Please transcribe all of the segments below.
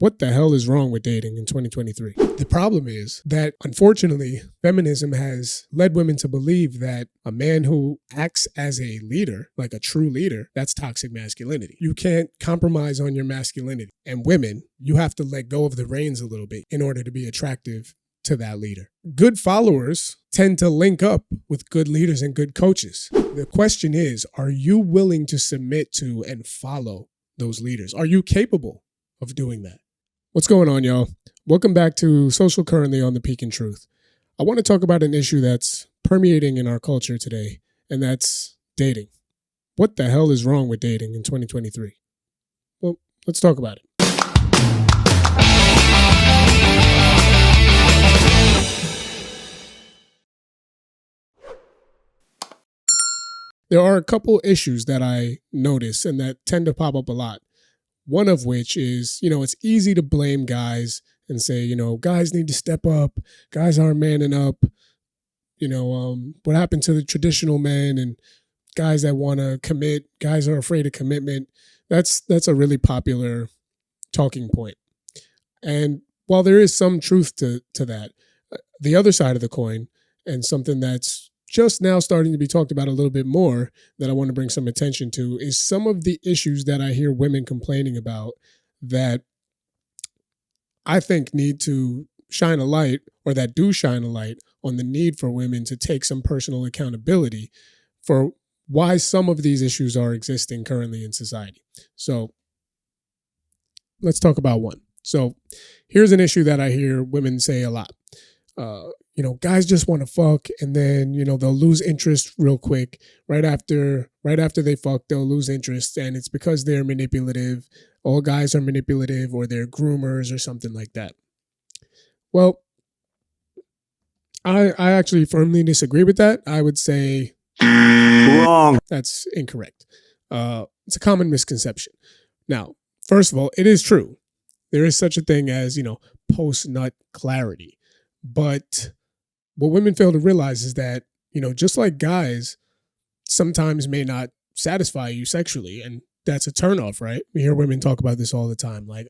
What the hell is wrong with dating in 2023? The problem is that, unfortunately, feminism has led women to believe that a man who acts as a leader, like a true leader, that's toxic masculinity. You can't compromise on your masculinity. And women, you have to let go of the reins a little bit in order to be attractive to that leader. Good followers tend to link up with good leaders and good coaches. The question is, are you willing to submit to and follow those leaders? Are you capable of doing that? What's going on, y'all? Welcome back to Social Currently on the Peak in Truth. I want to talk about an issue that's permeating in our culture today, and that's dating. What the hell is wrong with dating in 2023? Well, let's talk about it. There are a couple issues that I notice and that tend to pop up a lot. One of which is, it's easy to blame guys and say, guys need to step up. Guys aren't manning up. What happened to the traditional men and guys that want to commit? Guys are afraid of commitment. That's a really popular talking point. And while there is some truth to that, the other side of the coin, and something that's just now starting to be talked about a little bit more that I want to bring some attention to, is some of the issues that I hear women complaining about that I think need to shine a light, or that do shine a light on the need for women to take some personal accountability for why some of these issues are existing currently in society. So let's talk about one. So here's an issue that I hear women say a lot. Guys just want to fuck, and then, they'll lose interest real quick. Right after they fuck, they'll lose interest, and it's because they're manipulative. All guys are manipulative, or they're groomers or something like that. Well, I actually firmly disagree with that. I would say wrong. That's incorrect. It's a common misconception. Now, first of all, it is true. There is such a thing as, post-nut clarity. But what women fail to realize is that, just like guys sometimes may not satisfy you sexually, and that's a turnoff, right? We hear women talk about this all the time, like,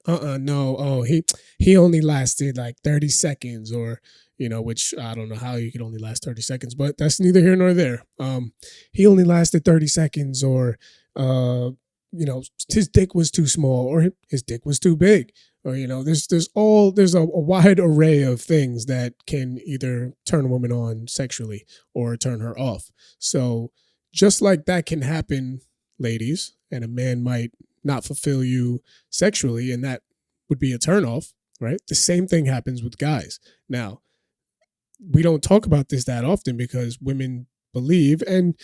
he only lasted like 30 seconds, or, which I don't know how you could only last 30 seconds, but that's neither here nor there. He only lasted 30 seconds, or, his dick was too small, or his dick was too big. Or, there's a wide array of things that can either turn a woman on sexually or turn her off. So just like that can happen, ladies, and a man might not fulfill you sexually, and that would be a turnoff, right? The same thing happens with guys. Now, we don't talk about this that often because women believe, and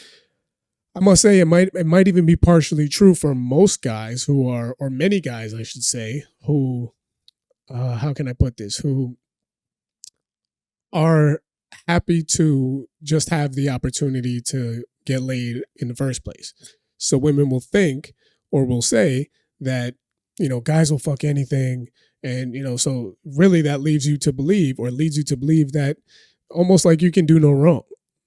I must say it might even be partially true for most guys or many guys, I should say, who, how can I put this, who are happy to just have the opportunity to get laid in the first place. So women will think, or will say that, guys will fuck anything. And, so really that leads you to believe that almost like you can do no wrong,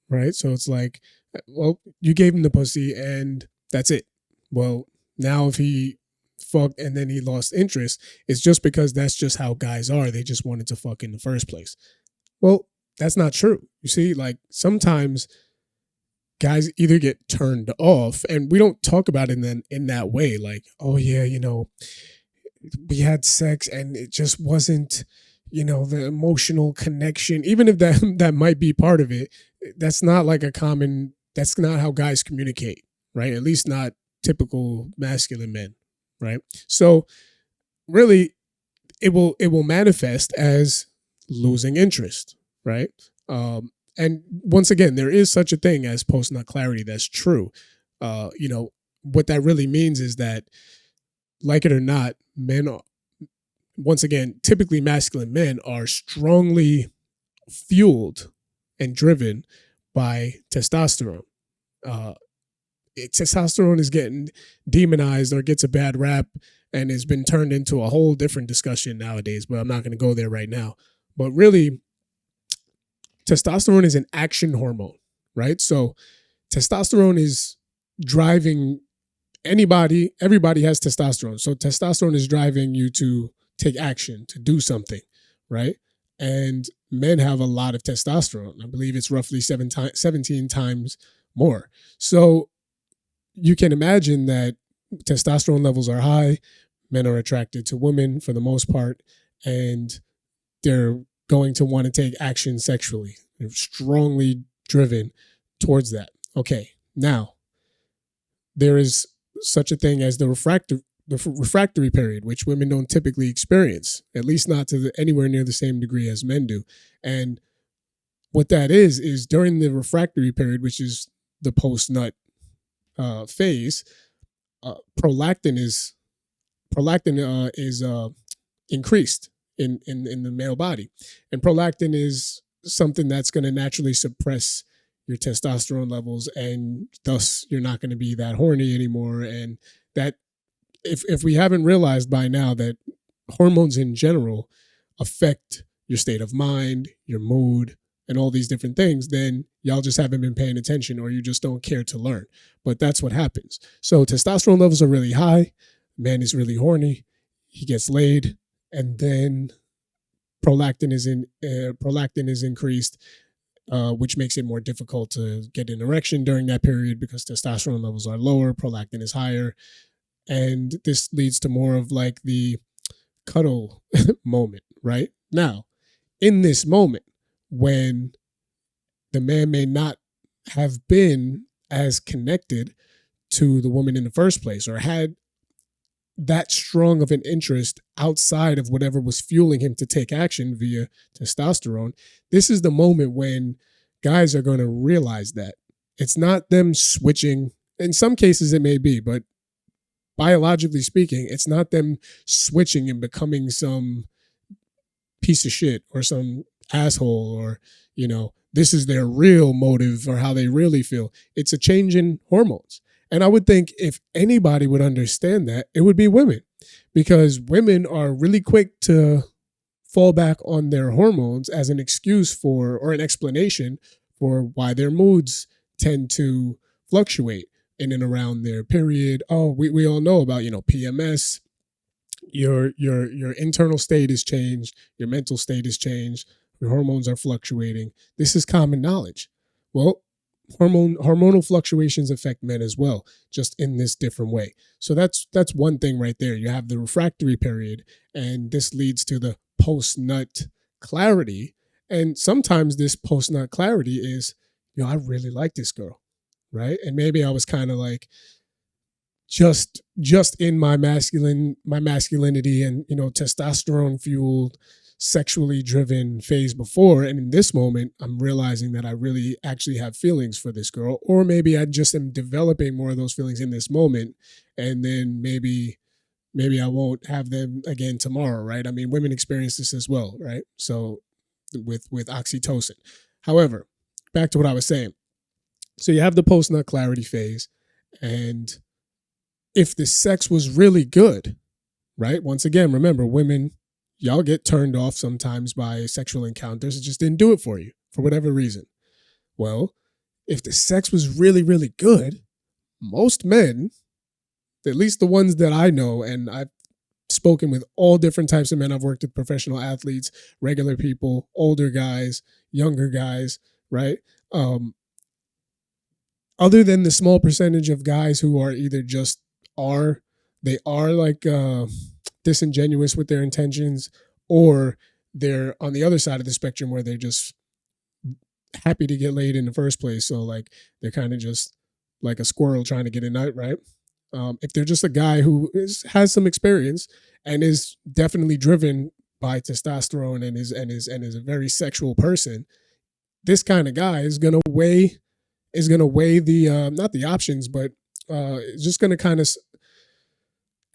right? So it's like, well, you gave him the pussy and that's it. Well, now if he fucked and then he lost interest, it's just because that's just how guys are. They just wanted to fuck in the first place. Well, that's not true. You see, like sometimes guys either get turned off, and we don't talk about it in that way. Like, oh yeah, we had sex and it just wasn't, the emotional connection, even if that might be part of it. That's not how guys communicate, right? At least not typical masculine men, right? So really it will manifest as losing interest, right? And once again, there is such a thing as post-nut clarity. That's true. What that really means is that, like it or not, men are, once again, typically masculine men are strongly fueled and driven by testosterone. Testosterone is getting demonized, or gets a bad rap, and has been turned into a whole different discussion nowadays, but I'm not going to go there right now. But really, testosterone is an action hormone, right? So testosterone is driving everybody has testosterone. So testosterone is driving you to take action, to do something, right? And men have a lot of testosterone. I believe it's roughly 17 times more. So you can imagine that testosterone levels are high. Men are attracted to women for the most part, and they're going to want to take action sexually. They're strongly driven towards that. Okay, now there is such a thing as the refractory period, which women don't typically experience, at least not to anywhere near the same degree as men do. And what that is during the refractory period, which is the post-nut phase, prolactin is increased in the male body, and prolactin is something that's going to naturally suppress your testosterone levels, and thus you're not going to be that horny anymore. And that if we haven't realized by now that hormones in general affect your state of mind, your mood, and all these different things, then y'all just haven't been paying attention, or you just don't care to learn. But that's what happens. So testosterone levels are really high. Man is really horny. He gets laid, and then prolactin is increased, which makes it more difficult to get an erection during that period because testosterone levels are lower, prolactin is higher, and this leads to more of like the cuddle moment, right? Now, in this moment, when the man may not have been as connected to the woman in the first place, or had that strong of an interest outside of whatever was fueling him to take action via testosterone, this is the moment when guys are going to realize that it's not them switching. In some cases it may be, but biologically speaking, it's not them switching and becoming some piece of shit or some asshole, or, you know, this is their real motive or how they really feel. It's a change in hormones. And I would think if anybody would understand that, it would be women, because women are really quick to fall back on their hormones as an excuse for, or an explanation for, why their moods tend to fluctuate in and around their period. Oh, we all know about, PMS. Your internal state is changed. Your mental state is changed. Your hormones are fluctuating. This is common knowledge. Well, hormonal fluctuations affect men as well, just in this different way. So that's one thing right there. You have the refractory period, and this leads to the post-nut clarity. And sometimes this post-nut clarity is, I really like this girl, right? And maybe I was kind of like just in my masculinity and, testosterone fueled, sexually driven phase before, and in this moment I'm realizing that I really actually have feelings for this girl, or maybe I just am developing more of those feelings in this moment, and then maybe I won't have them again tomorrow, right? I mean, women experience this as well, right? So with oxytocin. However, back to what I was saying. So you have the post-nut clarity phase, and if the sex was really good, right? Once again, remember, women, y'all get turned off sometimes by sexual encounters. It just didn't do it for you for whatever reason. Well, if the sex was really, really good, most men, at least the ones that I know, and I've spoken with all different types of men. I've worked with professional athletes, regular people, older guys, younger guys, right? Other than the small percentage of guys who are either just they are like disingenuous with their intentions, or they're on the other side of the spectrum where they're just happy to get laid in the first place. So like they're kind of just like a squirrel trying to get a nut, right? If they're just a guy who has some experience and is definitely driven by testosterone and is a very sexual person, this kind of guy is gonna weigh the not the options, but it's just gonna kind of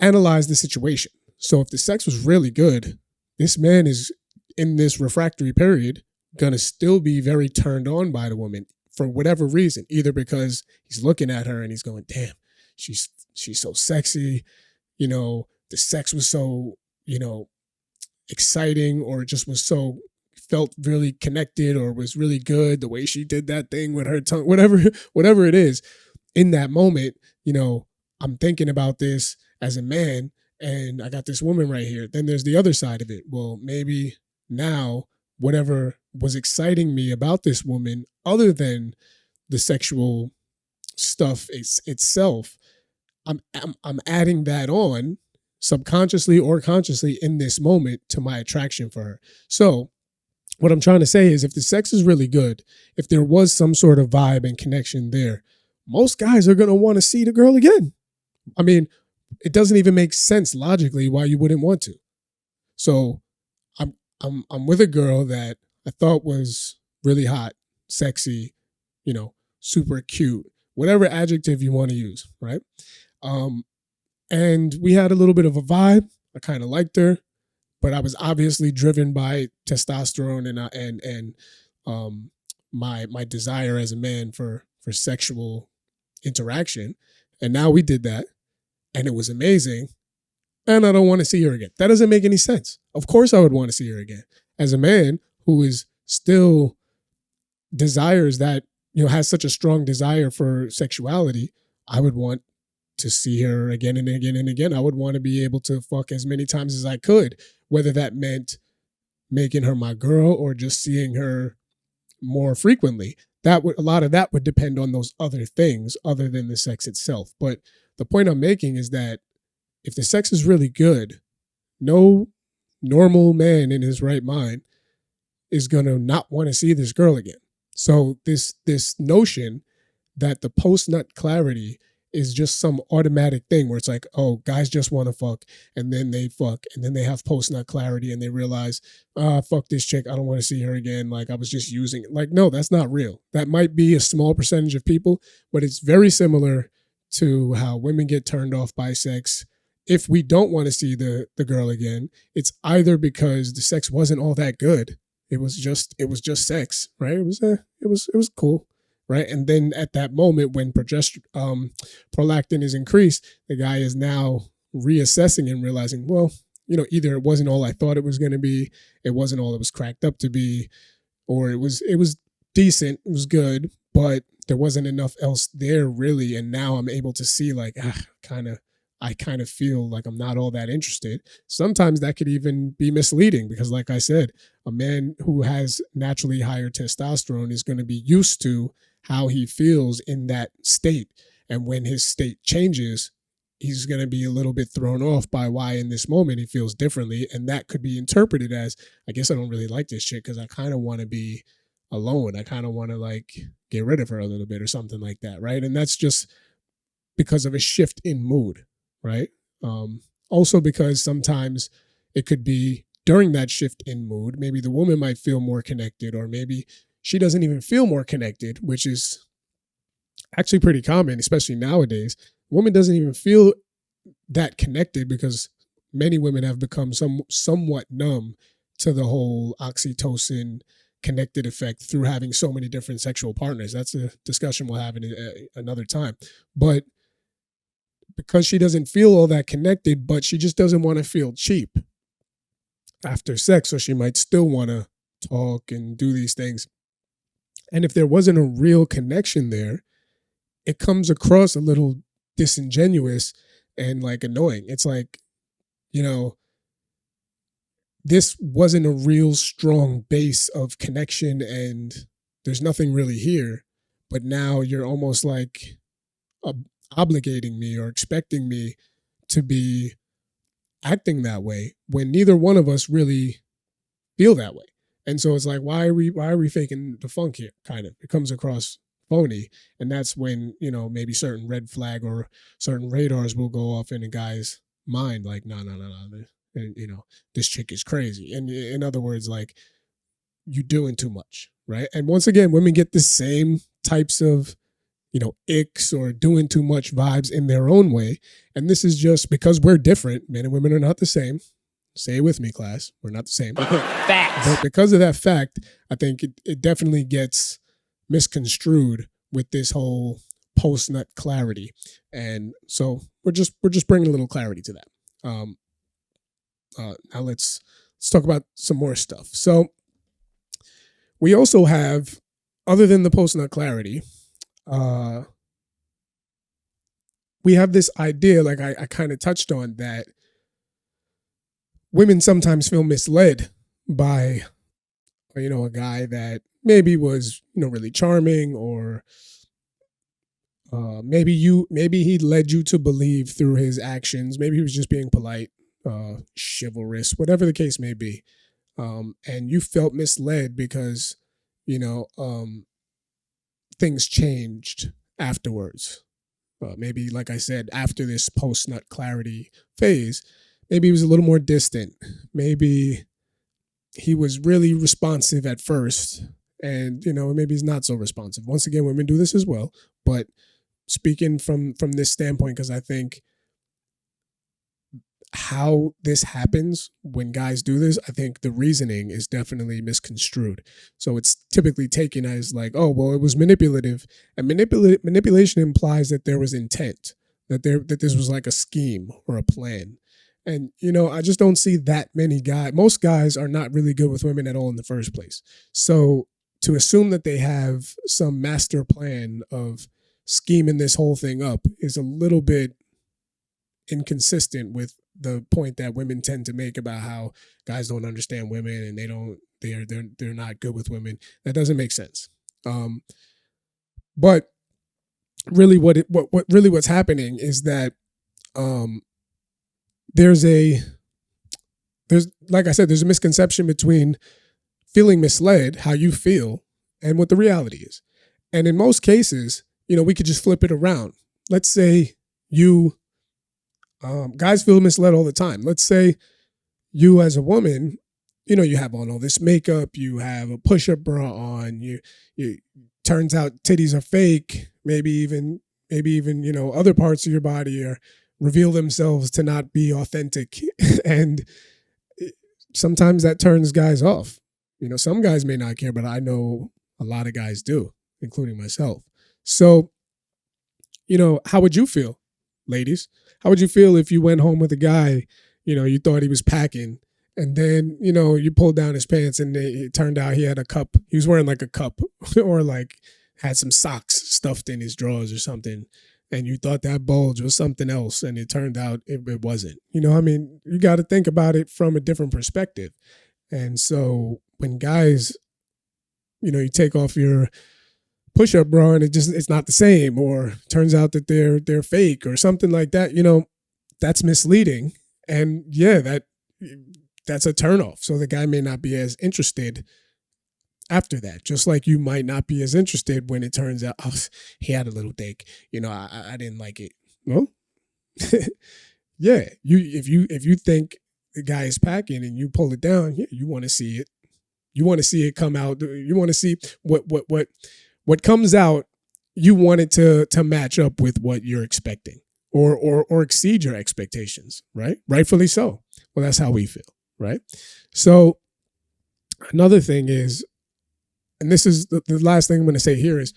analyze the situation. So if the sex was really good, this man is in this refractory period gonna still be very turned on by the woman for whatever reason, either because he's looking at her and he's going, damn, she's so sexy, the sex was so, exciting, or just was so, felt really connected, or was really good the way she did that thing with her tongue, whatever it is. In that moment, I'm thinking about this as a man, and I got this woman right here. Then there's the other side of it. Well, maybe now whatever was exciting me about this woman, other than the sexual stuff itself, I'm adding that on subconsciously or consciously in this moment to my attraction for her. So what I'm trying to say is, if the sex is really good, if there was some sort of vibe and connection there, most guys are going to want to see the girl again. I mean, it doesn't even make sense logically why you wouldn't want to. So I'm with a girl that I thought was really hot, sexy, super cute, whatever adjective you want to use, right? And we had a little bit of a vibe. I kind of liked her, but I was obviously driven by testosterone and my desire as a man for sexual interaction. And now we did that, and it was amazing. And I don't want to see her again. That doesn't make any sense. Of course I would want to see her again. As a man who is still desires that, has such a strong desire for sexuality, I would want to see her again and again and again. I would want to be able to fuck as many times as I could, whether that meant making her my girl or just seeing her more frequently. A lot of that would depend on those other things other than the sex itself. But the point I'm making is that if the sex is really good, no normal man in his right mind is going to not want to see this girl again. So this notion that the post-nut clarity is just some automatic thing where it's like, oh, guys just want to fuck, and then they fuck, and then they have post-nut clarity and they realize, fuck this chick, I don't want to see her again, like I was just using it. Like, no, that's not real. That might be a small percentage of people, but it's very similar to how women get turned off by sex. If we don't want to see the girl again, it's either because the sex wasn't all that good. It was just sex, right? It was cool. Right. And then at that moment when prolactin is increased, the guy is now reassessing and realizing, well, either it wasn't all I thought it was going to be, it wasn't all it was cracked up to be, or it was decent, it was good, but there wasn't enough else there really. And now I'm able to see like, I kind of feel like I'm not all that interested. Sometimes that could even be misleading because, like I said, a man who has naturally higher testosterone is going to be used to how he feels in that state. And when his state changes, he's going to be a little bit thrown off by why in this moment he feels differently. And that could be interpreted as, I guess I don't really like this chick because I kind of want to be alone. I kind of want to like get rid of her a little bit or something like that. Right. And that's just because of a shift in mood. Right. Also because sometimes it could be during that shift in mood, maybe the woman might feel more connected, or maybe she doesn't even feel more connected, which is actually pretty common, especially nowadays. Woman doesn't even feel that connected because many women have become somewhat numb to the whole oxytocin connected effect through having so many different sexual partners. That's a discussion we'll have in another time. But because she doesn't feel all that connected, but she just doesn't want to feel cheap after sex, so she might still want to talk and do these things. And if there wasn't a real connection there, it comes across a little disingenuous and like annoying. It's like, this wasn't a real strong base of connection and there's nothing really here, but now you're almost like obligating me or expecting me to be acting that way when neither one of us really feel that way. And so it's like, why are we faking the funk here? Kind of, it comes across phony. And that's when, maybe certain red flag or certain radars will go off in a guy's mind. Like, no. And, this chick is crazy. And in other words, like, you doing too much. Right. And once again, women get the same types of, icks or doing too much vibes in their own way. And this is just because we're different. Men and women are not the same. Say it with me, class. We're not the same. Facts. But because of that fact, I think it definitely gets misconstrued with this whole post-nut clarity. And so we're just bringing a little clarity to that. Now let's talk about some more stuff. So we also have, other than the post-nut clarity, we have this idea, like I kind of touched on, that women sometimes feel misled by, a guy that maybe was, really charming, or maybe he led you to believe through his actions. Maybe he was just being polite, chivalrous, whatever the case may be. And you felt misled because, you know, um, things changed afterwards. Maybe, like I said, after this post nut clarity phase, maybe he was a little more distant. Maybe he was really responsive at first, and maybe he's not so responsive. Once again, women do this as well, but speaking from this standpoint, because I think how this happens when guys do this, I think the reasoning is definitely misconstrued. So it's typically taken as like, oh, well, it was manipulative, and manipulation implies that there was intent, that this was like a scheme or a plan. And I just don't see that many guys. Most guys are not really good with women at all in the first place. So to assume that they have some master plan of scheming this whole thing up is a little bit inconsistent with the point that women tend to make about how guys don't understand women, and they're not good with women. That doesn't make sense. But really, what's happening is that there's like I said, there's a misconception between feeling misled, how you feel, and what the reality is. And in most cases, we could just flip it around. Let's say you guys feel misled all the time. Let's say you, as a woman, you have on all this makeup, you have a push-up bra on, you turns out titties are fake, maybe even other parts of your body are reveal themselves to not be authentic. And sometimes that turns guys off. Some guys may not care, but I know a lot of guys do, including myself. So, how would you feel, ladies? How would you feel if you went home with a guy, you thought he was packing, and then, you pulled down his pants and it turned out he had a cup. He was wearing like a cup or like had some socks stuffed in his drawers or something. And you thought that bulge was something else, and it turned out it wasn't. You got to think about it from a different perspective. And so when guys, you take off your push-up bra and it's not the same, or turns out that they're fake or something like that, that's misleading. And yeah, that's a turnoff. So the guy may not be as interested after that, just like you might not be as interested when it turns out, oh, he had a little dick. I didn't like it. Well, yeah, if you think the guy is packing and you pull it down, yeah, you want to see it. You want to see it come out. You want to see what comes out. You want it to match up with what you're expecting, or exceed your expectations, right? Rightfully so. Well, that's how we feel, right? So another thing is, and this is the last thing I'm going to say here is,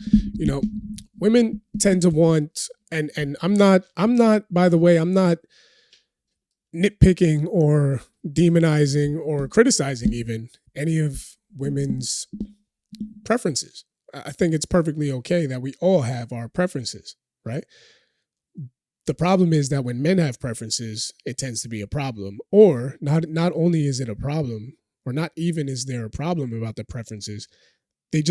women tend to want, and I'm not, by the way, I'm not nitpicking or demonizing or criticizing even any of women's preferences. I think it's perfectly okay that we all have our preferences, right? The problem is that when men have preferences, it tends to be a problem. Or not only is it a problem, or not even is there a problem about the preferences, it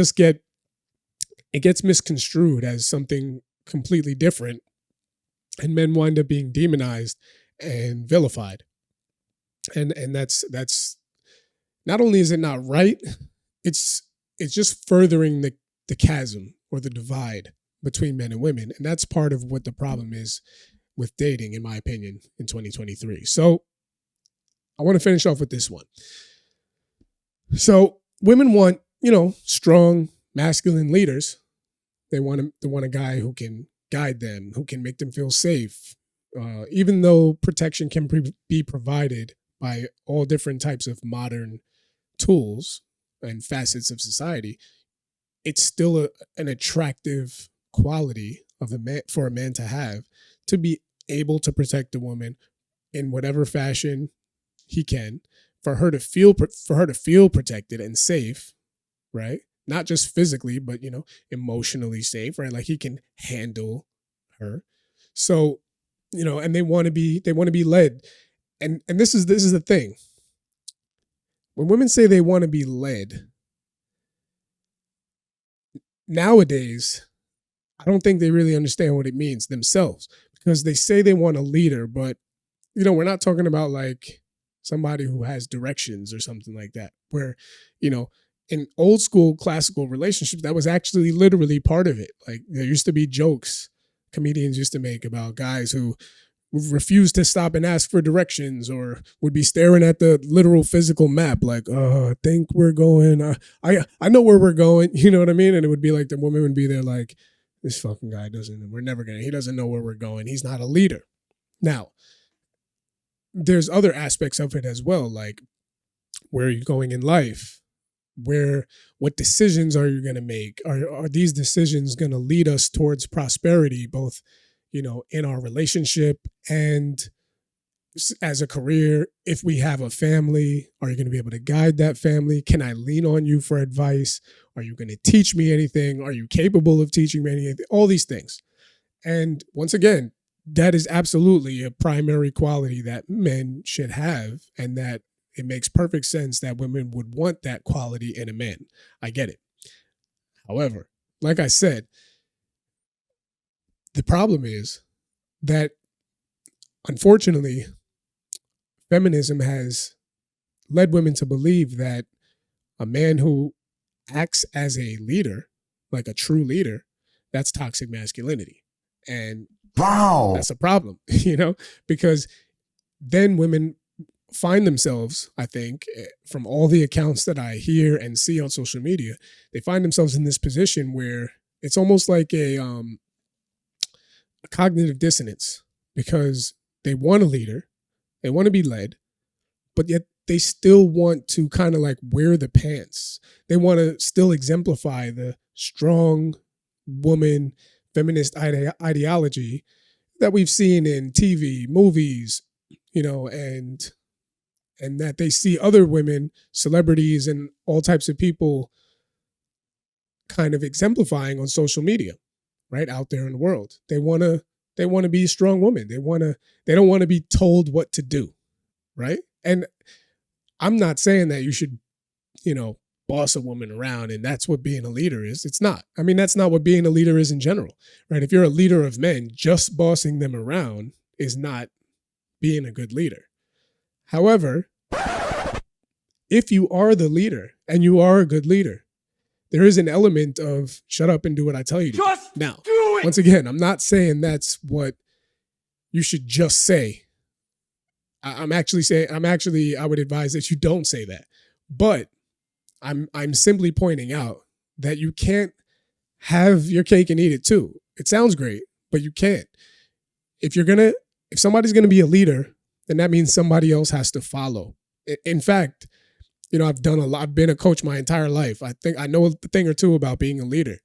gets misconstrued as something completely different, and men wind up being demonized and vilified. And that's not only is it not right, it's just furthering the chasm or the divide between men and women. And that's part of what the problem is with dating, in my opinion, in 2023. So I want to finish off with this one. So women want, strong masculine leaders. They want a guy who can guide them, who can make them feel safe. Even though protection can be provided by all different types of modern tools and facets of society, it's still an attractive quality of for a man to have, to be able to protect a woman in whatever fashion he can, for her to feel protected and safe, right? Not just physically, but emotionally safe, right? Like he can handle her. So, and they want to be led. And this is the thing. When women say they want to be led, nowadays, I don't think they really understand what it means themselves, because they say they want a leader, but we're not talking about like somebody who has directions or something like that, where, in old school classical relationships, that was actually literally part of it. Like, there used to be jokes comedians used to make about guys who refused to stop and ask for directions, or would be staring at the literal physical map like, I think we're going, I know where we're going, you know what I mean? And it would be like the woman would be there like, this fucking guy he doesn't know where we're going. He's not a leader. Now, there's other aspects of it as well, like, where are you going in life? What decisions are you going to make? Are these decisions going to lead us towards prosperity, both, in our relationship and as a career? If we have a family, are you going to be able to guide that family? Can I lean on you for advice? Are you going to teach me anything? Are you capable of teaching me anything? All these things. And once again, that is absolutely a primary quality that men should have, and that it makes perfect sense that women would want that quality in a man. I get it. However, like I said, the problem is that, unfortunately, feminism has led women to believe that a man who acts as a leader, like a true leader, that's toxic masculinity. And wow, that's a problem, because then women find themselves, I think, from all the accounts that I hear and see on social media, they find themselves in this position where it's almost like a cognitive dissonance, because they want a leader, they want to be led, but yet they still want to kind of like wear the pants. They want to still exemplify the strong woman feminist ideology that we've seen in TV, movies, and that they see other women, celebrities, and all types of people kind of exemplifying on social media, right, out there in the world. They want to be a strong woman. They don't want to be told what to do, right? And I'm not saying that you should, boss a woman around and that's what being a leader is. It's not. I mean, that's not what being a leader is in general, right? If you're a leader of men, just bossing them around is not being a good leader. However, if you are the leader and you are a good leader, there is an element of shut up and do what I tell you to. Just now, do it. Once again, I'm not saying that's what you should just say. I would advise that you don't say that. But I'm simply pointing out that you can't have your cake and eat it too. It sounds great, but you can't. If somebody's gonna be a leader, then that means somebody else has to follow. In fact, I've been a coach my entire life. I think I know a thing or two about being a leader.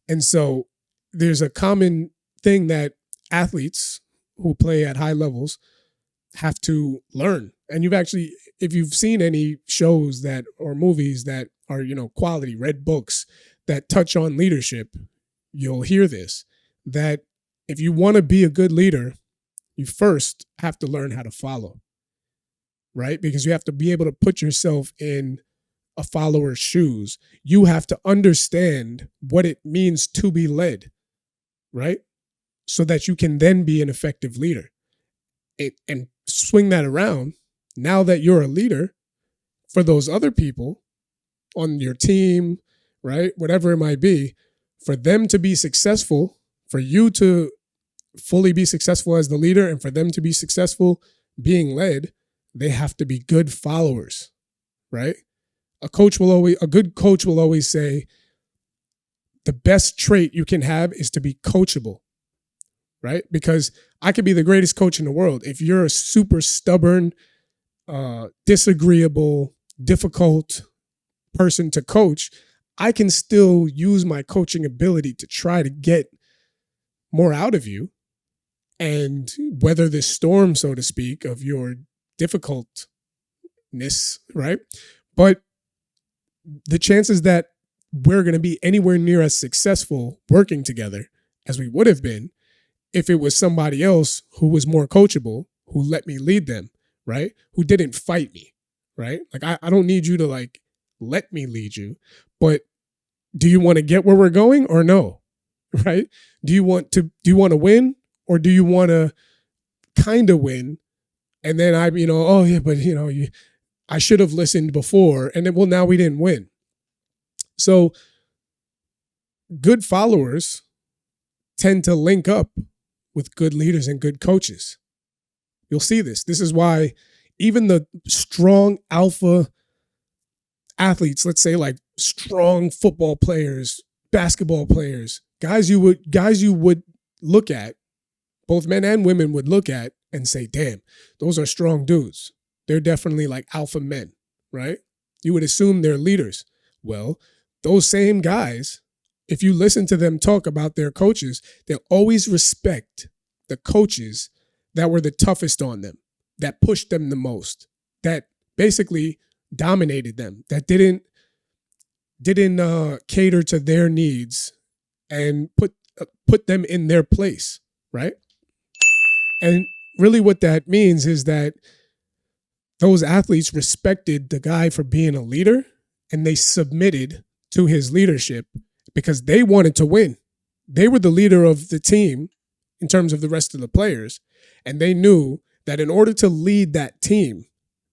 And so there's a common thing that athletes who play at high levels have to learn. And if you've seen any shows or movies that are, quality, read books that touch on leadership, you'll hear this, that if you want to be a good leader, you first have to learn how to follow, right? Because you have to be able to put yourself in a follower's shoes. You have to understand what it means to be led, right? So that you can then be an effective leader. And swing that around. Now that you're a leader, for those other people on your team, right? Whatever it might be, for them to be successful, for you to fully be successful as the leader, and for them to be successful being led, they have to be good followers, right? A good coach will always say, the best trait you can have is to be coachable, right? Because I could be the greatest coach in the world. If you're a super stubborn, disagreeable, difficult person to coach, I can still use my coaching ability to try to get more out of you and weather this storm, so to speak, of your difficultness, right? But the chances that we're going to be anywhere near as successful working together as we would have been if it was somebody else who was more coachable, who let me lead them, right? Who didn't fight me, right? Like I don't need you to like let me lead you, but do you want to get where we're going or no? Right? Do you want to win or do you want to kind of win? And then oh yeah, but I should have listened before. And then, well, now we didn't win. So good followers tend to link up with good leaders and good coaches. You'll see this. This is why even the strong alpha athletes, let's say like strong football players, basketball players, guys you would look at, both men and women would look at and say, damn, those are strong dudes. They're definitely like alpha men, right? You would assume they're leaders. Well, those same guys, if you listen to them talk about their coaches, they'll always respect the coaches that were the toughest on them, that pushed them the most, that basically dominated them, that didn't cater to their needs and put them in their place, right? And really what that means is that those athletes respected the guy for being a leader and they submitted to his leadership because they wanted to win. They were the leader of the team in terms of the rest of the players. And they knew that in order to lead that team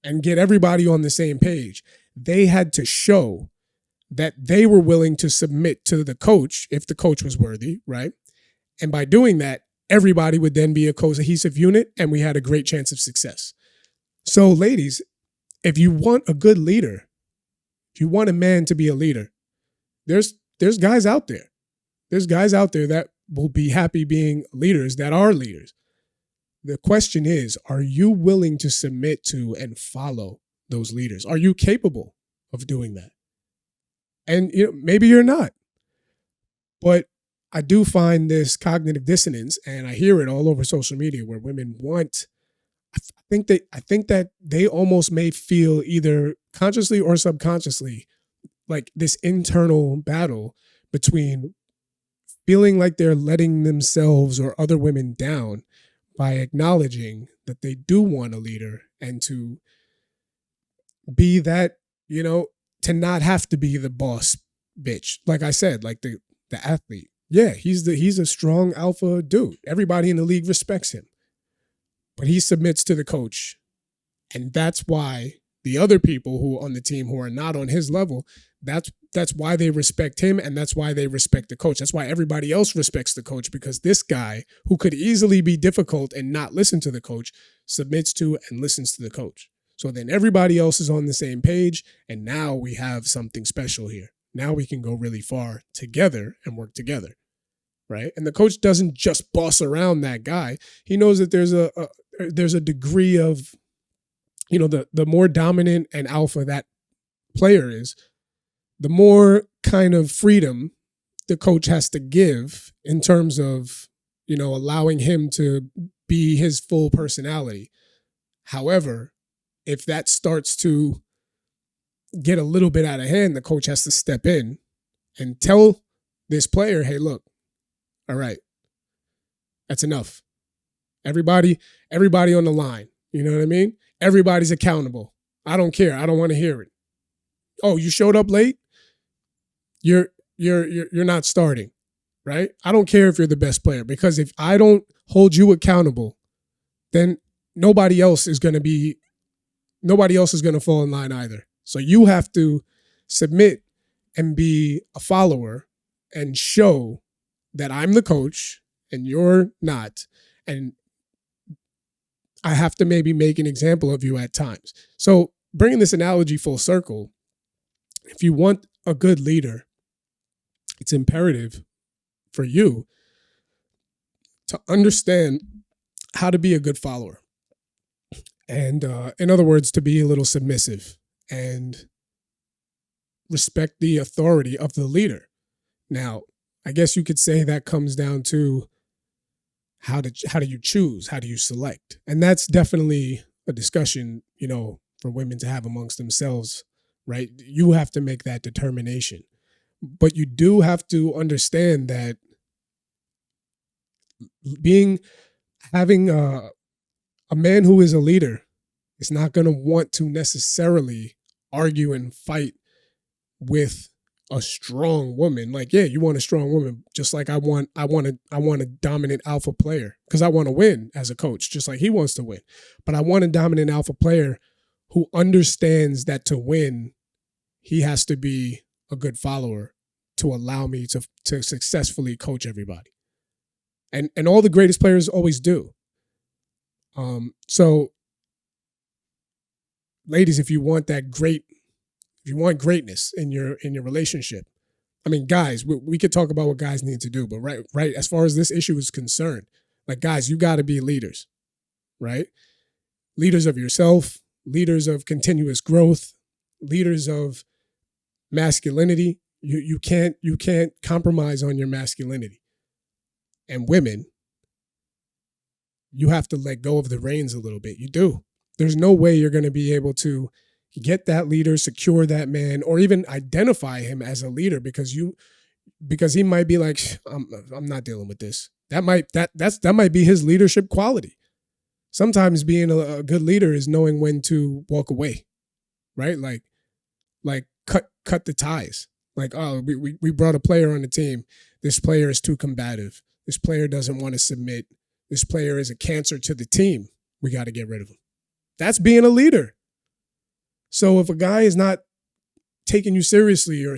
and get everybody on the same page, they had to show that they were willing to submit to the coach if the coach was worthy, right? And by doing that, everybody would then be a cohesive unit and we had a great chance of success. So ladies, if you want a good leader, if you want a man to be a leader, there's guys out there. There's guys out there that will be happy being leaders, that are leaders. The question is, are you willing to submit to and follow those leaders? Are you capable of doing that? And maybe you're not. But I do find this cognitive dissonance, and I hear it all over social media where women want, I think that they almost may feel either consciously or subconsciously like this internal battle between feeling like they're letting themselves or other women down by acknowledging that they do want a leader and to be that, to not have to be the boss bitch. Like I said, like the athlete. Yeah, he's a strong alpha dude. Everybody in the league respects him. But he submits to the coach. And that's why the other people who on the team who are not on his level, that's why they respect him and that's why they respect the coach. That's why everybody else respects the coach, because this guy who could easily be difficult and not listen to the coach submits to and listens to the coach. So then everybody else is on the same page and now we have something special here. Now we can go really far together and work together, right? And the coach doesn't just boss around that guy. He knows that there's a degree of, the more dominant and alpha that player is, the more kind of freedom the coach has to give in terms of, allowing him to be his full personality. However, if that starts to get a little bit out of hand, the coach has to step in and tell this player, hey, look, all right, that's enough. Everybody on the line. You know what I mean? Everybody's accountable. I don't care. I don't want to hear it. Oh, you showed up late? You're not starting, right? I don't care if you're the best player, because if I don't hold you accountable, then nobody else is going to fall in line either. So you have to submit and be a follower and show that I'm the coach and you're not. And I have to maybe make an example of you at times. So bringing this analogy full circle, if you want a good leader, it's imperative for you to understand how to be a good follower. And in other words, to be a little submissive and respect the authority of the leader. Now, I guess you could say that comes down to how do you choose? How do you select? And that's definitely a discussion, for women to have amongst themselves, right? You have to make that determination. But you do have to understand that having a man who is a leader It's not going to want to necessarily argue and fight with a strong woman. Like, yeah, you want a strong woman, just like I want a dominant alpha player, because I want to win as a coach, just like he wants to win. But I want a dominant alpha player who understands that to win, he has to be a good follower to allow me to successfully coach everybody. And all the greatest players always do. So ladies, if you want greatness in your relationship, I mean, guys, we could talk about what guys need to do, but right, as far as this issue is concerned, like, guys, you got to be leaders, right? Leaders of yourself, leaders of continuous growth, leaders of masculinity. You can't compromise on your masculinity. And women, you have to let go of the reins a little bit. You do. There's no way you're going to be able to get that leader, secure that man, or even identify him as a leader because he might be like, I'm not dealing with this. That might be his leadership quality. Sometimes being a good leader is knowing when to walk away, right? Like cut the ties. Like, oh, we brought a player on the team. This player is too combative. This player doesn't want to submit. This player is a cancer to the team. We got to get rid of him. That's being a leader. So if a guy is not taking you seriously or,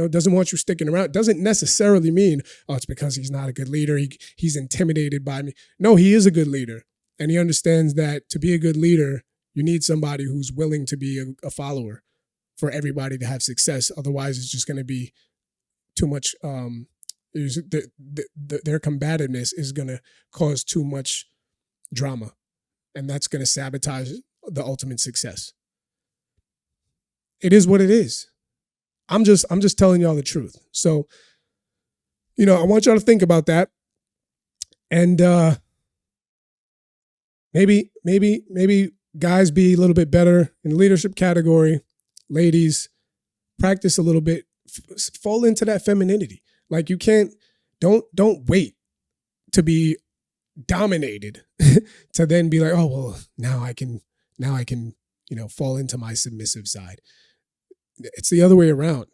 doesn't want you sticking around, it doesn't necessarily mean, oh, it's because he's not a good leader. He's intimidated by me. No, he is a good leader. And he understands that to be a good leader, you need somebody who's willing to be a follower for everybody to have success. Otherwise, it's just going to be too much. Their combativeness is going to cause too much drama, and that's going to sabotage the ultimate success. It is what it is. I'm just telling y'all the truth. So, I want y'all to think about that, and maybe guys be a little bit better in the leadership category. Ladies, practice a little bit. Fall into that femininity. Like, you don't wait to be dominated to then be like, oh, well, now I can, fall into my submissive side. It's the other way around.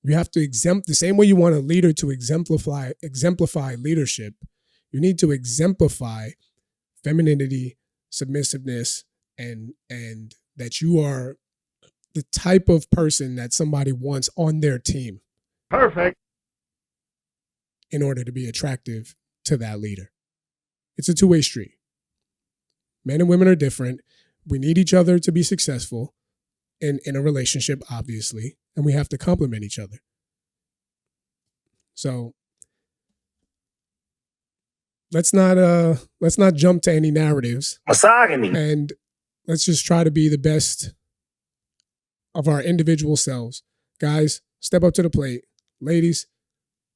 You have to the same way you want a leader to exemplify leadership. You need to exemplify femininity, submissiveness, and that you are the type of person that somebody wants on their team. Perfect. In order to be attractive to that leader. It's a two-way street. Men and women are different. We need each other to be successful in a relationship, obviously, and we have to complement each other. So let's not jump to any narratives. Misogyny. And let's just try to be the best of our individual selves. Guys, step up to the plate. Ladies,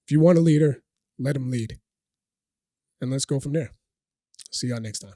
if you want a leader, let him lead. And let's go from there. See y'all next time.